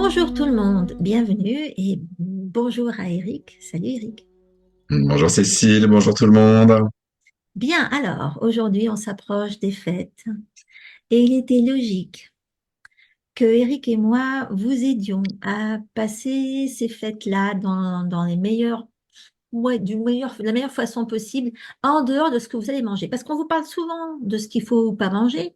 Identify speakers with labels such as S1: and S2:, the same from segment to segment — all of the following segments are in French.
S1: Bonjour tout le monde, bienvenue et bonjour à Eric. Salut Eric.
S2: Bonjour Cécile, bonjour tout le monde.
S1: Bien, alors aujourd'hui on s'approche des fêtes et il était logique que Eric et moi vous aidions à passer ces fêtes-là dans les meilleurs, ouais, de la meilleure façon possible en dehors de ce que vous allez manger. Parce qu'on vous parle souvent de ce qu'il faut pas manger,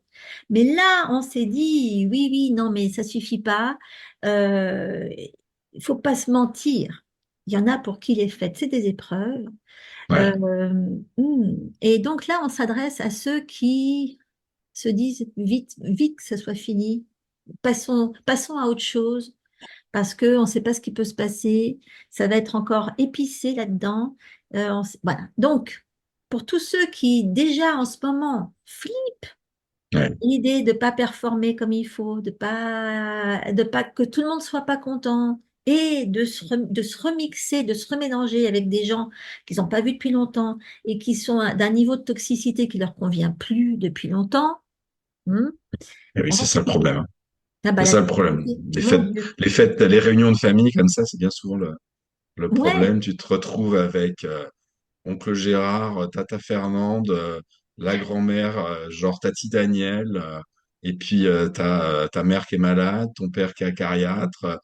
S1: mais là on s'est dit oui, oui, non, mais ça suffit pas. Il faut pas se mentir. Il y en a pour qui les fêtes, c'est des épreuves.
S2: Ouais,
S1: Euh, et donc là, on s'adresse à ceux qui se disent vite, vite que ça soit fini. Passons à autre chose parce qu'on ne sait pas ce qui peut se passer. Ça va être encore épicé là-dedans. Voilà. Donc, pour tous ceux qui déjà en ce moment flippent
S2: ouais.
S1: l'idée de pas performer comme il faut, de pas que tout le monde soit pas content et de se remixer, de se remélanger avec des gens qu'ils n'ont pas vus depuis longtemps et qui sont d'un niveau de toxicité qui leur convient plus depuis longtemps. hmm,
S2: Et oui,
S1: on
S2: c'est
S1: va
S2: ça le
S1: s'aider.
S2: problème.
S1: Ah bah
S2: C'est
S1: la
S2: ça le problème.
S1: toxicité, mon Dieu.
S2: Les fêtes, les réunions de famille comme ça, c'est bien souvent le
S1: Ouais,
S2: problème. Tu te retrouves avec oncle Gérard, tata Fernande, la grand-mère, genre tati Daniel, et puis ta mère qui est malade, ton père qui est acariâtre,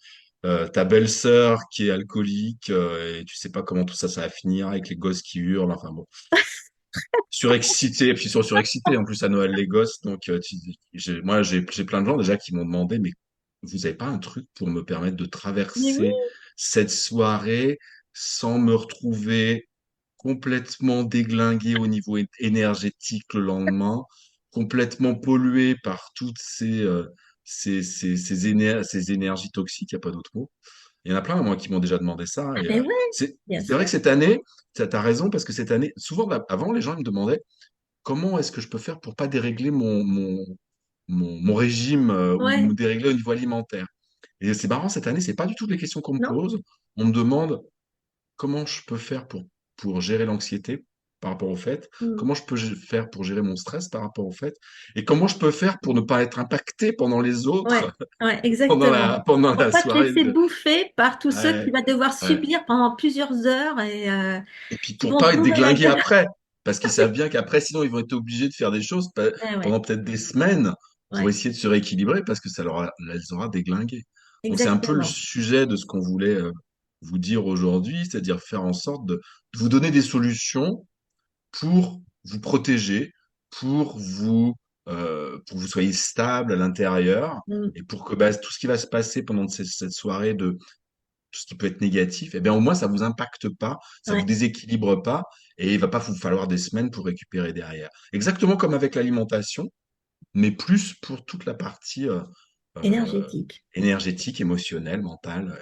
S2: ta belle-sœur qui est alcoolique, et tu sais pas comment tout ça, ça va finir avec les gosses qui hurlent. Enfin bon, surexcités, et puis ils sont surexcités en plus à Noël les gosses. Donc moi j'ai plein de gens déjà qui m'ont demandé, mais vous avez pas un truc pour me permettre de
S1: mais oui.
S2: traverser cette soirée sans me retrouver complètement déglingué au niveau énergétique le lendemain, complètement pollué par toutes ces énergies toxiques, il n'y a pas d'autre mot. Il y en a plein, moi, qui m'ont déjà demandé ça.
S1: Ah
S2: Et
S1: ben ouais, bien
S2: c'est vrai
S1: sûr.
S2: que cette année, tu as raison, parce que cette année, souvent avant, les gens ils me demandaient comment est-ce que je peux faire pour pas dérégler mon régime ou me
S1: Ouais,
S2: dérégler au niveau alimentaire. Et c'est marrant, cette année, c'est pas du tout les questions qu'on me
S1: non?
S2: pose. On me demande comment je peux faire pour gérer l'anxiété par rapport au fait,
S1: Hmm.
S2: comment je peux faire pour gérer mon stress par rapport au fait, et comment je peux faire pour ne pas être impacté pendant les
S1: Ouais,
S2: autres,
S1: ouais, exactement.
S2: pendant
S1: Pour
S2: la
S1: pas te
S2: soirée.
S1: laisser bouffer par tous ceux qui
S2: Ouais,
S1: va devoir
S2: ouais.
S1: subir pendant plusieurs heures et
S2: Et puis
S1: qui
S2: pour
S1: vont te
S2: pas être
S1: bourrer la
S2: déglingués
S1: gueule.
S2: après, parce qu'ils savent bien qu'après, sinon, ils vont être obligés de faire des choses
S1: Ouais, ouais,
S2: pendant peut-être des semaines pour
S1: ouais,
S2: essayer de se rééquilibrer, parce que les aura déglingués. Donc c'est un peu le
S1: exactement.
S2: sujet de ce qu'on voulait vous dire aujourd'hui, c'est-à-dire faire en sorte de vous donner des solutions pour vous protéger, pour que vous soyez stable à l'intérieur
S1: Mm.
S2: et pour que bah, tout ce qui va se passer pendant cette soirée de tout ce qui peut être négatif, eh bien au moins ça vous impacte pas, ça vous
S1: Ouais,
S2: déséquilibre pas et il va pas vous falloir des semaines pour récupérer derrière. Exactement comme avec l'alimentation, mais plus pour toute la partie euh,
S1: énergétique.
S2: énergétique, émotionnelle, mentale,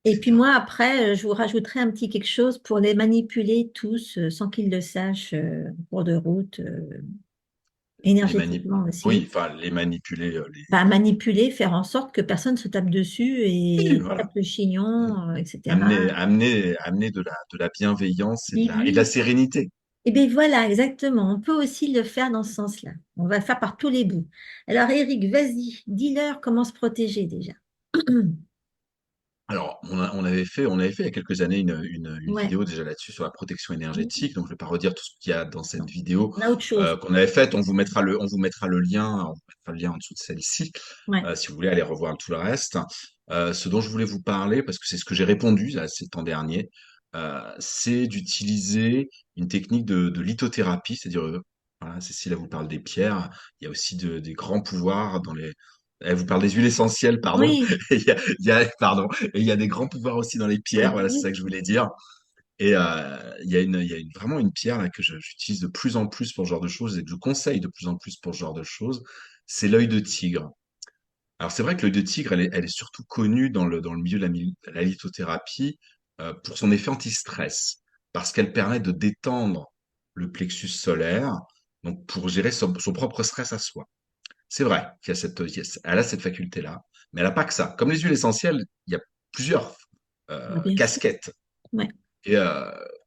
S1: Et puis
S2: etc.
S1: moi, après, je vous rajouterai un petit quelque chose pour les manipuler tous sans qu'ils le sachent en cours de route,
S2: Les mani-
S1: énergétiquement
S2: oui,
S1: aussi.
S2: enfin les manipuler,
S1: Enfin, manipuler, faire en sorte que personne se tape dessus
S2: oui,
S1: et
S2: voilà.
S1: tape le chignon, etc.
S2: Amener de la bienveillance
S1: Mais
S2: et de la
S1: oui.
S2: sérénité.
S1: Eh bien voilà, exactement. On peut aussi le faire dans ce sens-là. On va le faire par tous les bouts. Alors Eric, vas-y, dis-leur comment se protéger déjà.
S2: Alors, on avait fait il y a quelques années une
S1: Ouais,
S2: vidéo déjà là-dessus sur la protection énergétique. Donc, je ne vais pas redire tout ce qu'il y a dans cette
S1: non,
S2: vidéo
S1: on a autre chose.
S2: qu'on avait faite. On vous mettra le lien, on vous mettra le lien en dessous de celle-ci,
S1: Ouais,
S2: si vous voulez aller revoir tout le reste. Ce dont je voulais vous parler, parce que c'est ce que j'ai répondu là, ces temps derniers, c'est d'utiliser une technique de lithothérapie, c'est-à-dire, voilà, Cécile, elle vous parle des pierres, il y a aussi des grands pouvoirs dans les... Elle vous parle des huiles essentielles, pardon.
S1: oui,
S2: Pardon. Et il y a des grands pouvoirs aussi dans les pierres, voilà, c'est ça que je voulais dire. Et vraiment une pierre là, que j'utilise de plus en plus pour ce genre de choses et que je conseille de plus en plus pour ce genre de choses, c'est l'œil de tigre. Alors c'est vrai que l'œil de tigre, elle est surtout connue dans le milieu de la lithothérapie pour son effet anti-stress, parce qu'elle permet de détendre le plexus solaire, donc pour gérer son propre stress à soi. C'est vrai elle a cette faculté-là, mais elle n'a pas que ça. Comme les huiles essentielles, il y a plusieurs
S1: bah, bien sûr.
S2: casquettes.
S1: Ouais.
S2: Et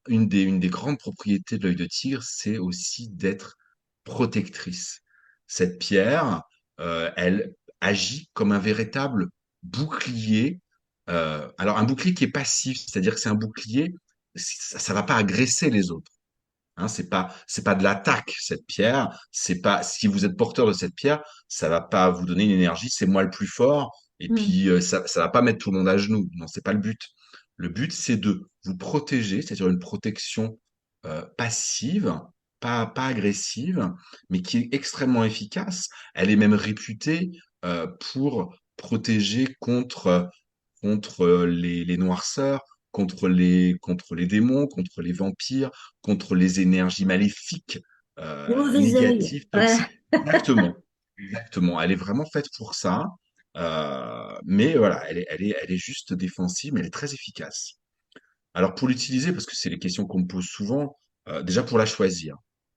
S2: une des grandes propriétés de l'œil de tigre, c'est aussi d'être protectrice. Cette pierre, elle agit comme un véritable bouclier. Alors un bouclier qui est passif, c'est-à-dire que c'est un bouclier, ça va pas agresser les autres. Hein, c'est pas de l'attaque, cette pierre. C'est pas, si vous êtes porteur de cette pierre, ça va pas vous donner une énergie, c'est moi le plus fort. Et
S1: Mm.
S2: puis, ça va pas mettre tout le monde à genoux. Non, c'est pas le but. Le but, c'est de vous protéger, c'est-à-dire une protection passive, pas agressive, mais qui est extrêmement efficace. Elle est même réputée pour protéger contre les noirceurs, contre les démons, contre les vampires, contre les énergies maléfiques,
S1: Le mauvais œil.
S2: négatives,
S1: Ouais.
S2: toxiques. Exactement, exactement. Elle est vraiment faite pour ça. Mais voilà, elle est juste défensive, mais elle est très efficace. Alors pour l'utiliser, parce que c'est les questions qu'on me pose souvent, déjà pour la choisir.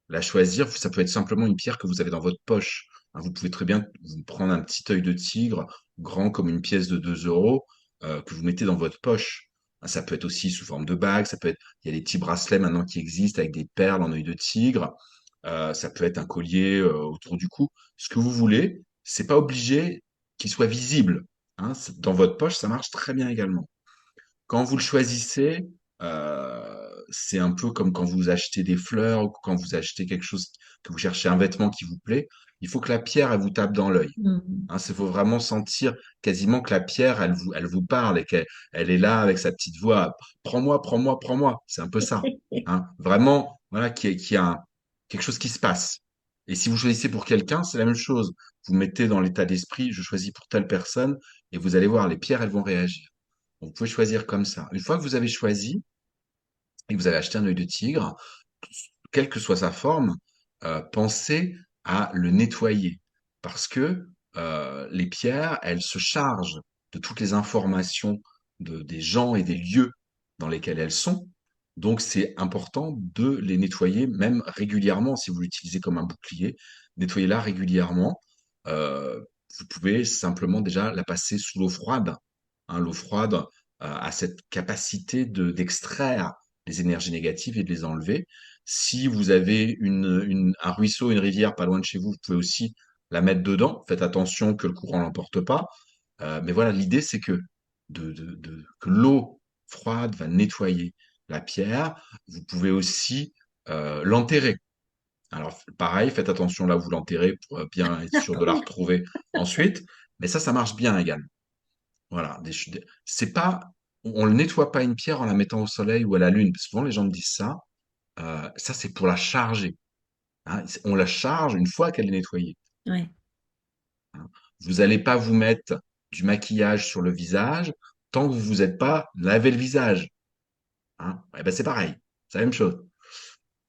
S2: La choisir, ça peut être simplement une pierre que vous avez dans votre poche. Hein, vous pouvez très bien vous prendre un petit œil de tigre, grand comme une pièce de 2 euros, que vous mettez dans votre poche. Hein, ça peut être aussi sous forme de bague, ça peut être, il y a des petits bracelets maintenant qui existent avec des perles en œil de tigre. Ça peut être un collier autour du cou. Ce que vous voulez, c'est pas obligé qu'il soit visible. Hein, dans votre poche, ça marche très bien également. Quand vous le choisissez, c'est un peu comme quand vous achetez des fleurs ou quand vous achetez quelque chose, que vous cherchez un vêtement qui vous plaît. Il faut que la pierre, elle vous tape dans l'œil.
S1: Mm.
S2: Hein, il faut vraiment sentir quasiment que la pierre, elle vous parle et qu'elle elle est là avec sa petite voix. Prends-moi, prends-moi, prends-moi. C'est un peu ça. Hein. Vraiment, voilà, qu'il y a quelque chose qui se passe. Et si vous choisissez pour quelqu'un, c'est la même chose. Vous mettez dans l'état d'esprit, je choisis pour telle personne, et vous allez voir, les pierres, elles vont réagir. Vous pouvez choisir comme ça. Une fois que vous avez choisi et que vous avez acheté un œil de tigre, quelle que soit sa forme, pensez à le nettoyer. Parce que les pierres, elles se chargent de toutes les informations des gens et des lieux dans lesquels elles sont. Donc c'est important de les nettoyer, même régulièrement, si vous l'utilisez comme un bouclier. Nettoyez-la régulièrement. Euh, Vous pouvez simplement déjà la passer sous l'eau froide. Hein, l'eau froide a cette capacité d'extraire les énergies négatives et de les enlever. Si vous avez un ruisseau, une rivière pas loin de chez vous, vous pouvez aussi la mettre dedans. Faites attention que le courant l'emporte pas. Mais voilà, l'idée, c'est que l'eau froide va nettoyer la pierre. Vous pouvez aussi l'enterrer. Alors, pareil, faites attention là où vous l'enterrez pour bien être sûr de la retrouver ensuite. Mais ça marche bien également. Voilà, c'est pas, on ne nettoie pas une pierre en la mettant au soleil ou à la lune. Souvent, les gens me disent ça. Ça, c'est pour la charger. Hein. On la charge une fois qu'elle est nettoyée.
S1: Ouais.
S2: Hein. Vous n'allez pas vous mettre du maquillage sur le visage tant que vous vous êtes pas lavé le visage. Hein. Eh ben, c'est pareil. C'est la même chose.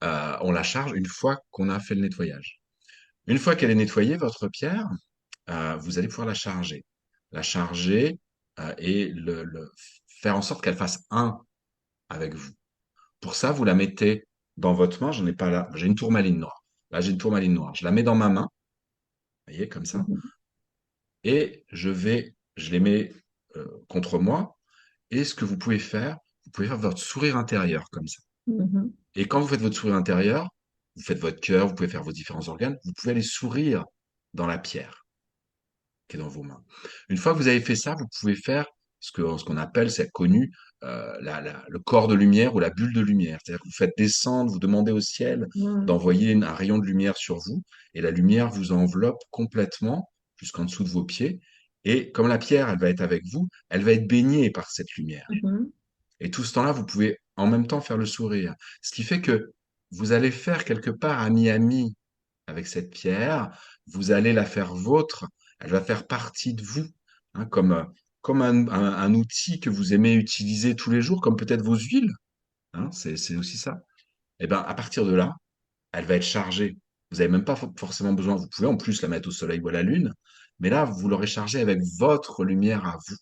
S2: On la charge une fois qu'on a fait le nettoyage. Une fois qu'elle est nettoyée, votre pierre, vous allez pouvoir la charger. La charger et faire en sorte qu'elle fasse un avec vous. Pour ça, vous la mettez dans votre main. J'en ai pas là. J'ai une tourmaline noire. Là, j'ai une tourmaline noire. Je la mets dans ma main, vous voyez, comme ça.
S1: Mhm.
S2: Et je les mets contre moi. Et ce que vous pouvez faire votre sourire intérieur comme ça.
S1: Mhm.
S2: Et quand vous faites votre sourire intérieur, vous faites votre cœur, vous pouvez faire vos différents organes, vous pouvez aller sourire dans la pierre qui est dans vos mains. Une fois que vous avez fait ça, vous pouvez faire ce qu'on appelle, c'est connu, le corps de lumière ou la bulle de lumière. C'est-à-dire que vous faites descendre, vous demandez au ciel
S1: Mhm.
S2: d'envoyer un rayon de lumière sur vous, et la lumière vous enveloppe complètement jusqu'en dessous de vos pieds. Et comme la pierre, elle va être avec vous, elle va être baignée par cette lumière.
S1: Mhm.
S2: Et tout ce temps-là, vous pouvez en même temps faire le sourire. Ce qui fait que vous allez faire quelque part ami-ami avec cette pierre, vous allez la faire vôtre, elle va faire partie de vous, hein, comme un outil que vous aimez utiliser tous les jours, comme peut-être vos huiles, hein, c'est aussi ça. Et ben, à partir de là, elle va être chargée. Vous n'avez même pas forcément besoin, vous pouvez en plus la mettre au soleil ou à la lune, mais là, vous l'aurez chargée avec votre lumière à vous.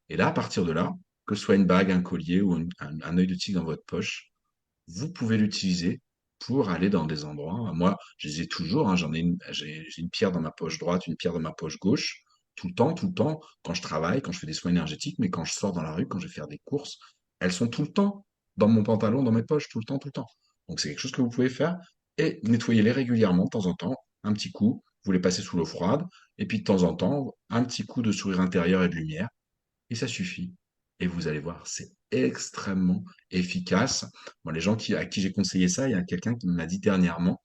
S2: Et là, à partir de là, que ce soit une bague, un collier ou un œil de tigre dans votre poche, vous pouvez l'utiliser pour aller dans des endroits. Moi, je les ai toujours, hein, j'ai une pierre dans ma poche droite, une pierre dans ma poche gauche, tout le temps, quand je travaille, quand je fais des soins énergétiques, mais quand je sors dans la rue, quand je vais faire des courses, elles sont tout le temps dans mon pantalon, dans mes poches, tout le temps. Donc c'est quelque chose que vous pouvez faire et nettoyez-les régulièrement, de temps en temps, un petit coup. vous les passez sous l'eau froide, et puis de temps en temps, un petit coup de sourire intérieur et de lumière, et ça suffit. Et vous allez voir, c'est extrêmement efficace. Moi, les gens à qui j'ai conseillé ça, il y a quelqu'un qui m'a dit dernièrement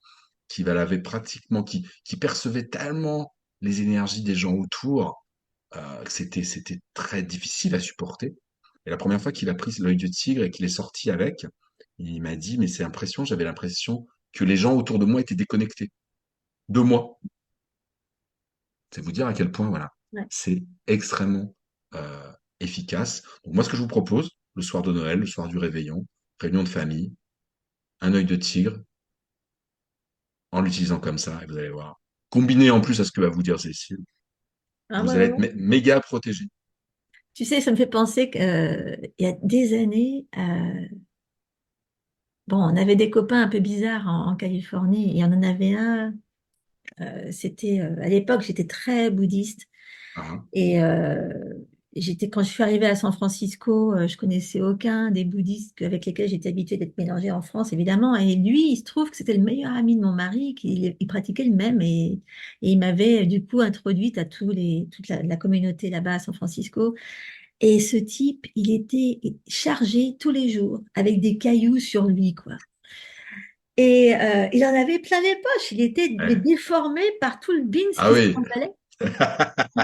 S2: qu'il avait pratiquement, qui percevait tellement les énergies des gens autour, que c'était très difficile à supporter. Et la première fois qu'il a pris l'œil de tigre et qu'il est sorti avec, il m'a dit, mais c'est impressionnant, j'avais l'impression que les gens autour de moi étaient déconnectés de moi. C'est vous dire à quel point, voilà,
S1: Ouais.
S2: c'est extrêmement euh, efficace. Donc moi, ce que je vous propose, le soir de Noël, le soir du réveillon, réunion de famille, un œil de tigre, en l'utilisant comme ça, et vous allez voir. Combiné en plus à ce que va vous dire Cécile,
S1: Ah ouais,
S2: vous allez
S1: ouais,
S2: être
S1: ouais.
S2: méga protégé.
S1: Tu sais, ça me fait penser qu'il y a des années, bon, on avait des copains un peu bizarres en Californie. Il y en avait un, c'était à l'époque, j'étais très bouddhiste.
S2: Hein.
S1: Et quand je suis arrivée à San Francisco, je connaissais aucun des bouddhistes avec lesquels j'étais habituée d'être mélangée en France, évidemment. Et lui, il se trouve que c'était le meilleur ami de mon mari, qu'il pratiquait le même. Et il m'avait du coup introduite à toute la communauté là-bas à San Francisco. Et ce type, il était chargé tous les jours avec des cailloux sur lui, quoi. Et il en avait plein les poches. Il était mais
S2: Ouais.
S1: déformé par tout le beans
S2: Ah
S1: qui se
S2: oui.
S1: trimballait.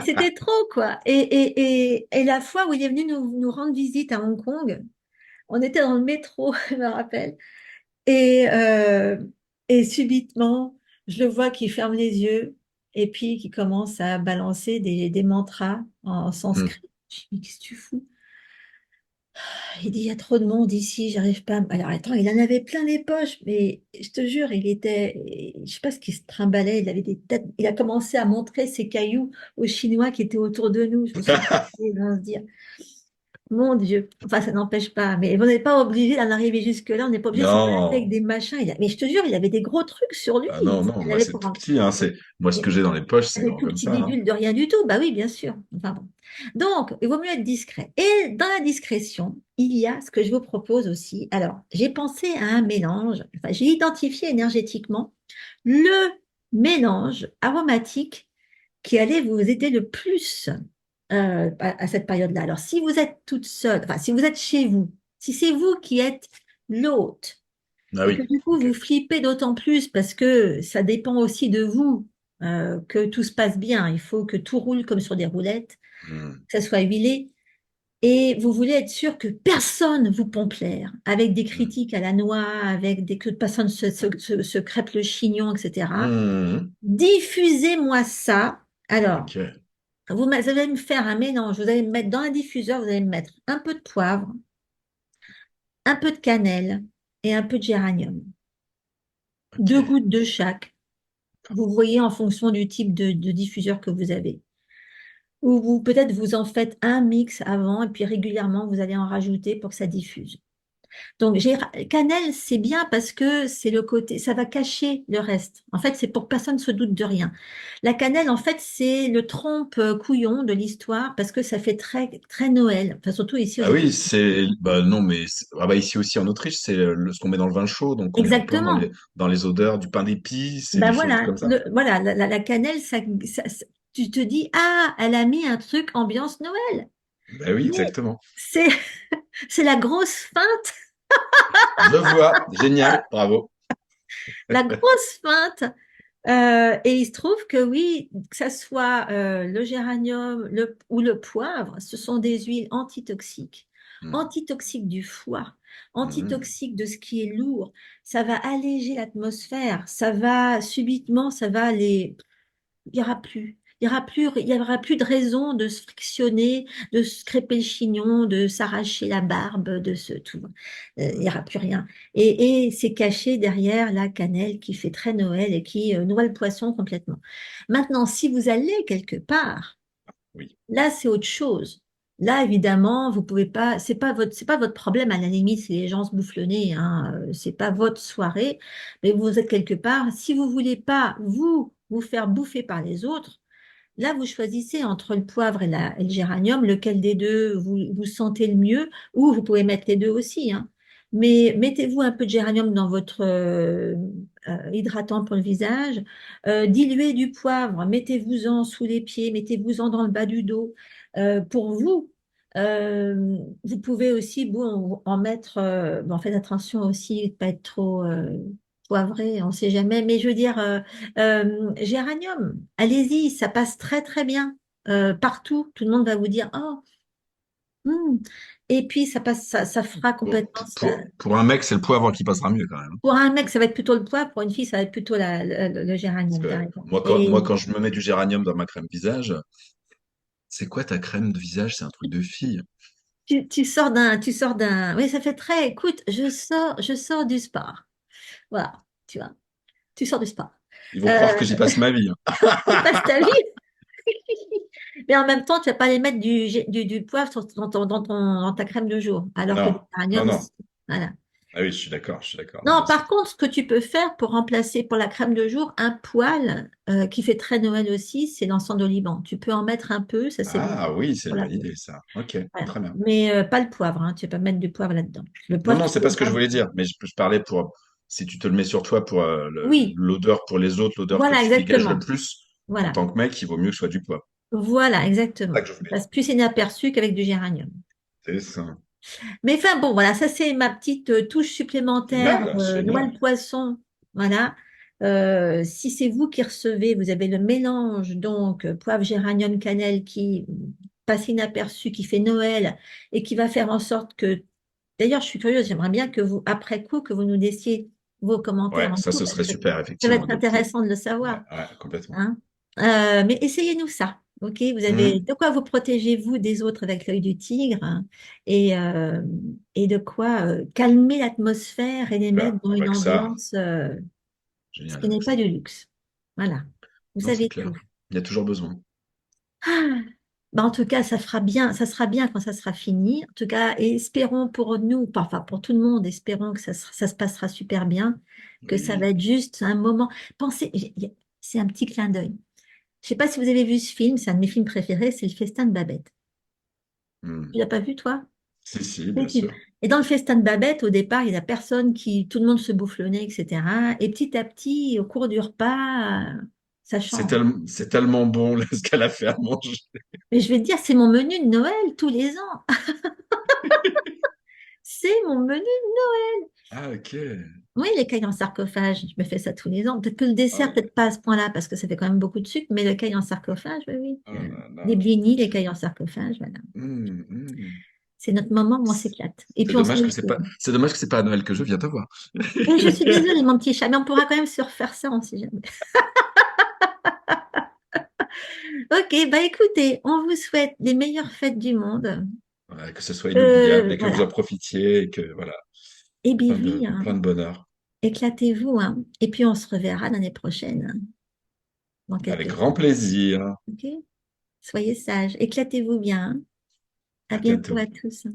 S1: C'était trop, quoi. Et la fois où il est venu nous rendre visite à Hong Kong, on était dans le métro, je me rappelle. Et, euh, et subitement, je le vois qui ferme les yeux et puis qui commence à balancer des mantras en
S2: Hmm.
S1: sanskrit. Je me dis, mais qu'est-ce que tu fous? Il dit, il y a trop de monde ici, j'arrive pas. Alors attends, il en avait plein les poches, mais je te jure, je sais pas ce qu'il se trimballait, il avait des têtes, il a commencé à montrer ses cailloux aux Chinois qui étaient autour de nous. Je me suis dit, ils vont se dire, mon Dieu, enfin ça n'empêche pas, mais on n'est pas obligé d'en arriver jusque-là, on n'est pas obligé de se balader avec
S2: Non.
S1: des machins. Mais je te jure, il avait des gros trucs sur lui.
S2: Ah non, non,
S1: Il
S2: moi
S1: avait
S2: c'est
S1: pour
S2: tout petit, hein. Moi ce que j'ai dans les poches, c'est
S1: des
S2: grand
S1: tout
S2: comme
S1: petits
S2: ça, hein.
S1: bidules de rien du tout, bah oui, bien sûr. Enfin bon. Donc, il vaut mieux être discret. Et dans la discrétion, il y a ce que je vous propose aussi. Alors, j'ai pensé à un mélange, enfin, j'ai identifié énergétiquement le mélange aromatique qui allait vous aider le plus à cette période-là. Alors, si vous êtes toute seule, enfin, si vous êtes chez vous, si c'est vous qui êtes l'hôte,
S2: Ah
S1: et que
S2: oui,
S1: du coup,
S2: ok.
S1: vous flippez d'autant plus parce que ça dépend aussi de vous, que tout se passe bien. Il faut que tout roule comme sur des roulettes,
S2: Hmm,
S1: que ça soit huilé. Et vous voulez être sûr que personne vous pompe l'air, avec des
S2: hmm,
S1: critiques à la noix, avec que personne se crêpe le chignon, etc.
S2: hmm.
S1: Diffusez-moi ça. Alors,
S2: Ok,
S1: vous allez me faire un mélange. Vous allez me mettre dans un diffuseur, vous allez me mettre un peu de poivre, un peu de cannelle et un peu de géranium.
S2: ok.
S1: 2 gouttes de chaque. Vous voyez en fonction du type de diffuseur que vous avez. Ou vous peut-être vous en faites un mix avant et puis régulièrement vous allez en rajouter pour que ça diffuse. Donc cannelle, c'est bien parce que c'est le côté, ça va cacher le reste. En fait, c'est pour que personne ne se doute de rien. La cannelle, en fait, c'est le trompe-couillon de l'histoire parce que ça fait très très Noël. Enfin, surtout ici aux
S2: Ah oui,
S1: États-Unis.
S2: c'est bah non mais ah bah ici aussi en Autriche, c'est ce qu'on met dans le vin chaud, donc on est en plein
S1: Exactement.
S2: dans les odeurs du pain d'épices et
S1: Ben
S2: des choses
S1: voilà,
S2: comme ça.
S1: voilà, la cannelle, tu te dis, ah, elle a mis un truc ambiance Noël.
S2: Bah oui,
S1: Mais
S2: exactement.
S1: c'est c'est la grosse feinte,
S2: Je vois, génial, bravo.
S1: la grosse feinte. Et il se trouve que oui, que ça soit le géranium ou le poivre, ce sont des huiles antitoxiques.
S2: Hmm,
S1: Antitoxiques du foie,
S2: hmm,
S1: antitoxiques de ce qui est lourd. Ça va alléger l'atmosphère, ça va subitement, ça va les il n'y aura plus. Il y aura plus de raison de se frictionner, de se crêper le chignon, de s'arracher la barbe, de ce tout. Il n'y
S2: hmm.
S1: aura plus rien. Et c'est caché derrière la cannelle qui fait très Noël et qui noie le poisson complètement. Maintenant, si vous allez quelque part,
S2: Oui.
S1: là, c'est autre chose. Là, évidemment, vous pouvez pas, c'est pas votre problème à la limite si les gens se bouffent le nez, hein, c'est pas votre soirée, mais vous êtes quelque part. Si vous voulez pas vous faire bouffer par les autres, là, vous choisissez entre le poivre et le géranium, lequel des deux vous sentez le mieux, ou vous pouvez mettre les deux aussi, hein. Mais mettez-vous un peu de géranium dans votre hydratant pour le visage. Diluez du poivre, mettez-vous-en sous les pieds, mettez-vous-en dans le bas du dos. Pour vous, vous pouvez aussi bon, en mettre, bon, faites attention aussi de ne pas être trop poivré, on ne sait jamais, mais je veux dire, géranium, allez-y, ça passe très très bien partout. Tout le monde va vous dire, oh, hmm. Et puis ça passe, ça fera
S2: Bon,
S1: complètement.
S2: pour un mec, c'est le poivre qui passera mieux quand même.
S1: Pour un mec, ça va être plutôt le poivre, pour une fille, ça va être plutôt le
S2: Parce
S1: géranium, t'as
S2: que
S1: raison.
S2: moi,
S1: Et
S2: quand je me mets du géranium dans ma crème visage, c'est quoi ta crème de visage? C'est un truc de fille.
S1: tu sors d'un, oui, ça fait très, écoute, je sors du sport. Voilà, tu vois, tu sors du sport.
S2: Ils vont
S1: Euh,
S2: croire que j'y passe ma vie, hein.
S1: tu passes ta vie, mais en même temps, tu vas pas aller mettre du poivre dans ta crème de jour, alors que
S2: Non,
S1: le
S2: non,
S1: géranium,
S2: non.
S1: voilà.
S2: Ah oui, je suis d'accord. Non,
S1: Non,
S2: mais
S1: par contre, ce que tu peux faire pour remplacer pour la crème de jour un poil qui fait très Noël aussi, c'est l'encens d'oliban. Tu peux en mettre un peu, ça c'est bon
S2: Ah oui, c'est
S1: pour
S2: une
S1: la
S2: bonne
S1: peau.
S2: idée, ça. Ok,
S1: Voilà.
S2: très bien.
S1: Mais pas le poivre, hein. Tu ne vas pas mettre du poivre là-dedans. Le
S2: Non,
S1: poivre,
S2: non,
S1: tu
S2: c'est
S1: peux
S2: pas ce que je
S1: pas.
S2: voulais dire, mais je parlais pour, si tu te le mets sur toi pour
S1: Oui,
S2: l'odeur pour les autres, l'odeur que
S1: voilà,
S2: tu dégages le
S1: exactement.
S2: plus, en
S1: Voilà,
S2: tant que mec, il vaut mieux que ce soit du poivre.
S1: voilà,
S2: C'est ça
S1: exactement.
S2: que je
S1: Ça
S2: voulais dire.
S1: passe plus inaperçu qu'avec du géranium.
S2: C'est ça.
S1: Mais enfin, bon, voilà, ça c'est ma petite touche supplémentaire,
S2: Génial,
S1: noix
S2: génial.
S1: de poisson. Voilà. Si c'est vous qui recevez, vous avez le mélange, donc poivre, géranium, cannelle qui passe inaperçu, qui fait Noël et qui va faire en sorte que, d'ailleurs, je suis curieuse, j'aimerais bien que vous, après coup, que vous nous laissiez vos commentaires
S2: Ouais,
S1: en
S2: ça,
S1: dessous
S2: ce
S1: parce
S2: serait
S1: que
S2: super,
S1: ça va
S2: effectivement,
S1: être intéressant de le
S2: Ouais,
S1: savoir.
S2: ouais, complètement.
S1: Hein. Mais essayez-nous ça. Ok, vous avez
S2: Mhm.
S1: de quoi vous protéger vous des autres avec l'œil du tigre, hein, et, euh, et de quoi calmer l'atmosphère et les mettre
S2: Voilà,
S1: dans une
S2: avec ça,
S1: ambiance, ce
S2: génial
S1: qui n'est
S2: avec
S1: pas
S2: ça.
S1: du luxe. Voilà, vous
S2: Non, c'est
S1: savez
S2: clair.
S1: tout.
S2: Il y a toujours besoin.
S1: Ah, bah en tout cas, ça fera bien, ça sera bien quand ça sera fini. En tout cas, et espérons pour nous, enfin pour tout le monde, espérons que ça se passera super bien, que ça va
S2: Oui.
S1: être juste un moment. Pensez, c'est un petit clin d'œil. Je sais pas si vous avez vu ce film, c'est un de mes films préférés, c'est Le Festin de Babette.
S2: Hmm.
S1: Tu l'as pas vu, toi?
S2: Si, si,
S1: Oui,
S2: bien sûr.
S1: Et dans le Festin de Babette, au départ, il y a la personne qui, tout le monde se bouffe le nez, etc. Et petit à petit, au cours du repas, ça change.
S2: C'est tellement bon, là, ce qu'elle a fait à manger.
S1: Mais je vais te dire, c'est mon menu de Noël tous les ans. C'est mon menu.
S2: Ah, ok.
S1: Oui, l'écaille en sarcophage, je me fais ça tous les ans. Peut-être que le
S2: Ah,
S1: dessert,
S2: ouais.
S1: peut-être pas à ce point-là, parce que ça fait quand même beaucoup de sucre, mais l'écaille en sarcophage, oui, oui.
S2: Oh là
S1: Des
S2: là.
S1: blinis,
S2: Ok.
S1: l'écaille en sarcophage, voilà.
S2: Hmm.
S1: C'est notre moment où on s'éclate. Et puis on se
S2: C'est dommage que c'est pas à Noël que je viens te voir.
S1: et je suis désolée, mon petit chat, mais on pourra quand même se refaire ça, on sait jamais. Ok, bah écoutez, on vous souhaite les meilleures fêtes du monde.
S2: Ouais, que ce soit inoubliable et que vous en
S1: Voilà.
S2: profitiez et que, voilà,
S1: Et Bivi,
S2: plein
S1: hein,
S2: de bonheur.
S1: éclatez-vous, hein. Et puis on se reverra l'année prochaine, hein, dans
S2: Avec
S1: quelques
S2: grand
S1: temps.
S2: plaisir.
S1: Ok? Soyez sages, éclatez-vous bien, hein. À
S2: À
S1: bientôt
S2: bientôt.
S1: à tous.